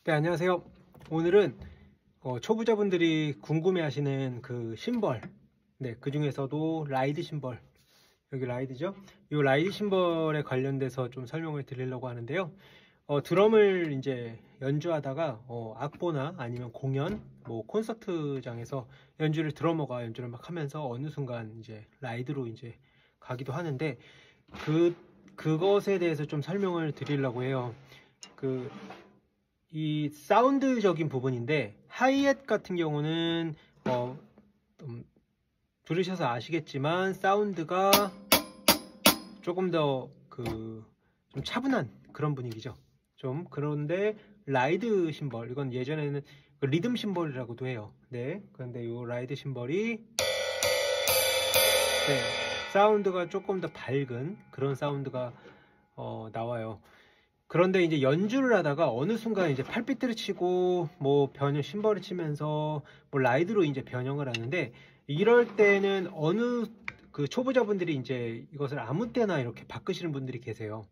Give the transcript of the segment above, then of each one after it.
네, 안녕하세요. 오늘은 초보자분들이 궁금해하시는 그 심벌, 그 중에서도 라이드 심벌, 여기 라이드죠? 이 라이드 심벌에 관련돼서 좀 설명을 드리려고 하는데요. 드럼을 이제 연주하다가 악보나 아니면 공연, 뭐 콘서트장에서 드러머가 연주를 막 하면서 어느 순간 이제 라이드로 이제 가기도 하는데 그것에 대해서 좀 설명을 드리려고 해요. 이 사운드적인 부분인데 하이햇 같은 경우는 들으셔서 아시겠지만 사운드가 조금 더 좀 차분한 그런 분위기죠. 좀 그런데 라이드 심벌, 이건 예전에는 리듬 심벌이라고도 해요. 네, 그런데 이 라이드 심벌이 사운드가 조금 더 밝은 그런 사운드가 나와요. 그런데 이제 연주를 하다가 어느 순간 이제 8비트를 치고 뭐 심벌을 치면서 뭐 라이드로 이제 변형을 하는데, 이럴 때는 초보자분들이 이제 이것을 아무 때나 이렇게 바꾸시는 분들이 계세요.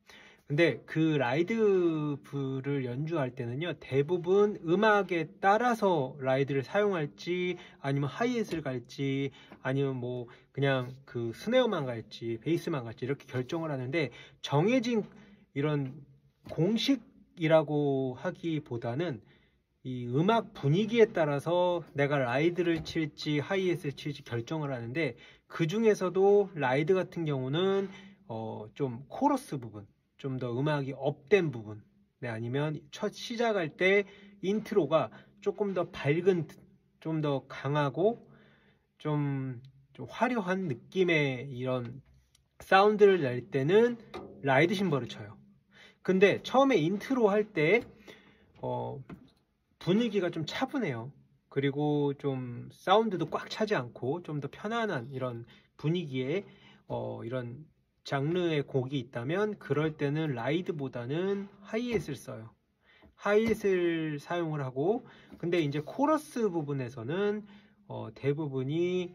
근데 그 라이드를 연주할 때는요, 대부분 음악에 따라서 라이드를 사용할지 아니면 하이햇을 갈지 아니면 뭐 그냥 그 스네어만 갈지 베이스만 갈지 이렇게 결정을 하는데, 정해진 이런 공식이라고 하기보다는 이 음악 분위기에 따라서 내가 라이드를 칠지 하이햇을 칠지 결정을 하는데, 그 중에서도 라이드 같은 경우는 좀 코러스 부분, 좀 더 음악이 업된 부분, 아니면 첫 시작할 때 인트로가 조금 더 밝은, 좀 더 강하고 좀 화려한 느낌의 이런 사운드를 낼 때는 라이드 심벌을 쳐요. 근데 처음에 인트로 할 때 분위기가 좀 차분해요. 그리고 좀 사운드도 꽉 차지 않고 좀 더 편안한 이런 분위기에 이런 장르의 곡이 있다면, 그럴 때는 라이드보다는 하이햇을 써요. 하이햇을 사용을 하고, 근데 이제 코러스 부분에서는 대부분이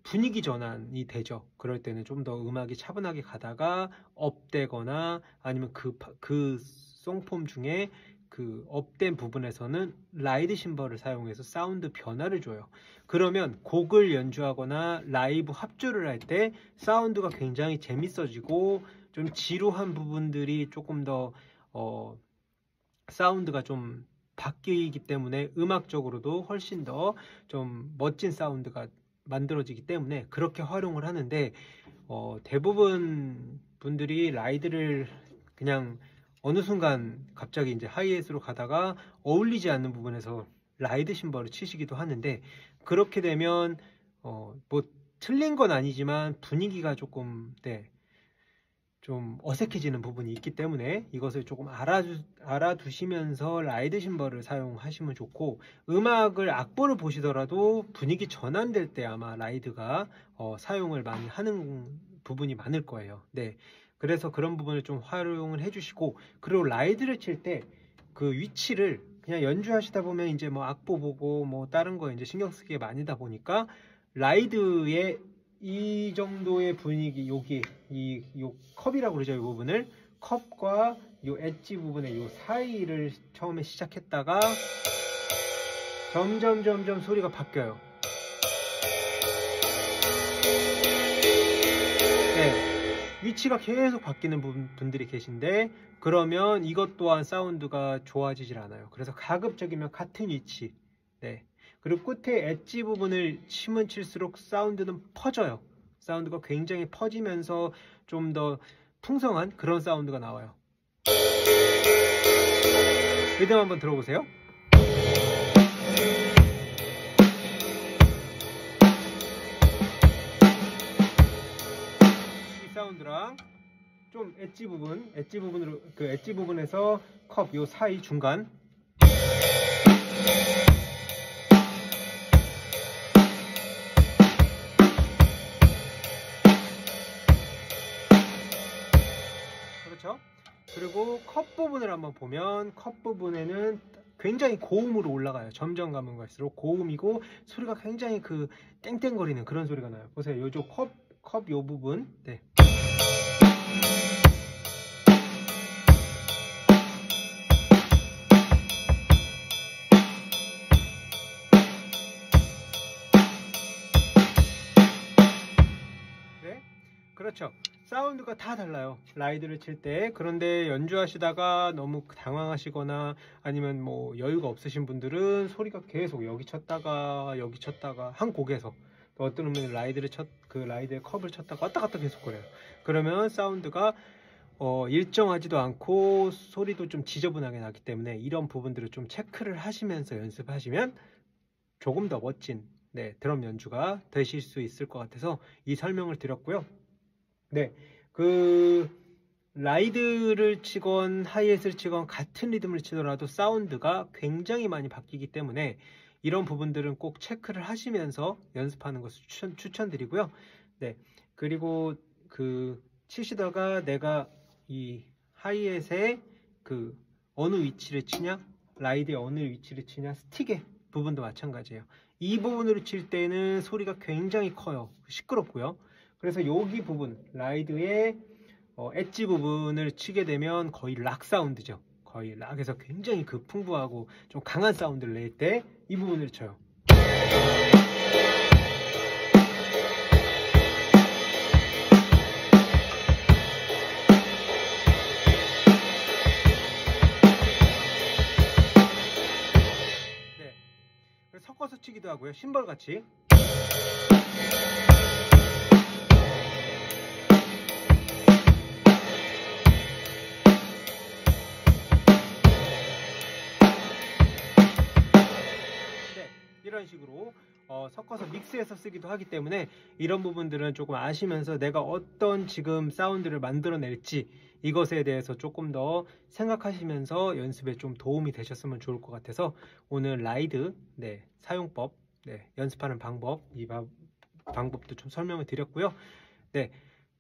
분위기 전환이 되죠. 그럴 때는 좀 더 음악이 차분하게 가다가 업되거나, 아니면 그 송폼 중에 그 업된 부분에서는 라이드 심벌을 사용해서 사운드 변화를 줘요. 그러면 곡을 연주하거나 라이브 합주를 할 때 사운드가 굉장히 재밌어지고, 좀 지루한 부분들이 조금 더 사운드가 좀 바뀌기 때문에 음악적으로도 훨씬 더 좀 멋진 사운드가 만들어지기 때문에 그렇게 활용을 하는데, 대부분 분들이 라이드를 그냥 어느 순간 갑자기 이제 하이햇으로 가다가 어울리지 않는 부분에서 라이드 심벌을 치시기도 하는데, 그렇게 되면 뭐 틀린 건 아니지만 분위기가 조금 좀 어색해지는 부분이 있기 때문에 이것을 조금 알아두시면서 라이드 심벌을 사용하시면 좋고, 음악을 악보를 보시더라도 분위기 전환될 때 아마 라이드가 사용을 많이 하는 부분이 많을 거예요. 그래서 그런 부분을 좀 활용을 해주시고, 그리고 라이드를 칠 때 그 위치를 그냥 연주하시다 보면 이제 뭐 악보 보고 뭐 다른 거 이제 신경 쓰기에 많이다 보니까, 라이드의 이 정도의 분위기, 여기 요 컵이라고 그러죠. 이 부분을, 컵과 요 엣지 부분의 요 사이를 처음에 시작했다가 점점 소리가 바뀌어요. 위치가 계속 바뀌는 분들이 계신데, 그러면 이것 또한 사운드가 좋아지질 않아요. 그래서 가급적이면 같은 위치. 그리고 끝에 엣지 부분을 치면 칠수록 사운드는 퍼져요. 사운드가 굉장히 퍼지면서 좀 더 풍성한 그런 사운드가 나와요. 리듬 한번 들어보세요. 이 사운드랑 좀 엣지 부분으로 그 엣지 부분에서 컵 요 사이 중간, 그렇죠? 그리고 컵 부분을 한번 보면, 컵 부분에는 굉장히 고음으로 올라가요. 점점 가면 갈수록 고음이고 소리가 굉장히 땡땡거리는 그런 소리가 나요. 보세요. 요쪽 컵 요 부분. 그렇죠. 사운드가 다 달라요. 라이드를 칠 때. 그런데 연주하시다가 너무 당황하시거나 아니면 뭐 여유가 없으신 분들은 소리가 계속 여기 쳤다가 여기 쳤다가 한 곡에서 어떤 음은 라이드의 컵을 쳤다가 왔다 갔다 계속 거려요. 그러면 사운드가 일정하지도 않고 소리도 좀 지저분하게 나기 때문에 이런 부분들을 좀 체크를 하시면서 연습하시면 조금 더 멋진 드럼 연주가 되실 수 있을 것 같아서 이 설명을 드렸고요. 네, 라이드를 치건 하이햇을 치건 같은 리듬을 치더라도 사운드가 굉장히 많이 바뀌기 때문에 이런 부분들은 꼭 체크를 하시면서 연습하는 것을 추천드리고요. 네, 그리고 치시다가 내가 이 하이햇의 어느 위치를 치냐, 라이드의 어느 위치를 치냐, 스틱의 부분도 마찬가지예요. 이 부분으로 칠 때는 소리가 굉장히 커요. 시끄럽고요. 그래서 여기 부분, 라이드의 엣지 부분을 치게 되면 거의 락 사운드죠. 거의 락에서 굉장히 풍부하고 좀 강한 사운드를 낼 때 이 부분을 쳐요. 네, 섞어서 치기도 하고요. 심벌 같이. 이런 식으로 섞어서 믹스해서 쓰기도 하기 때문에 이런 부분들은 조금 아시면서 내가 어떤 지금 사운드를 만들어낼지 이것에 대해서 조금 더 생각하시면서 연습에 좀 도움이 되셨으면 좋을 것 같아서 오늘 라이드 사용법, 연습하는 방법, 이 방법도 좀 설명을 드렸고요. 네,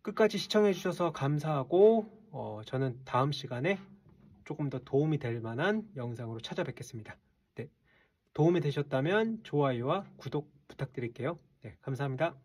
끝까지 시청해 주셔서 감사하고 저는 다음 시간에 조금 더 도움이 될 만한 영상으로 찾아뵙겠습니다. 도움이 되셨다면 좋아요와 구독 부탁드릴게요. 네, 감사합니다.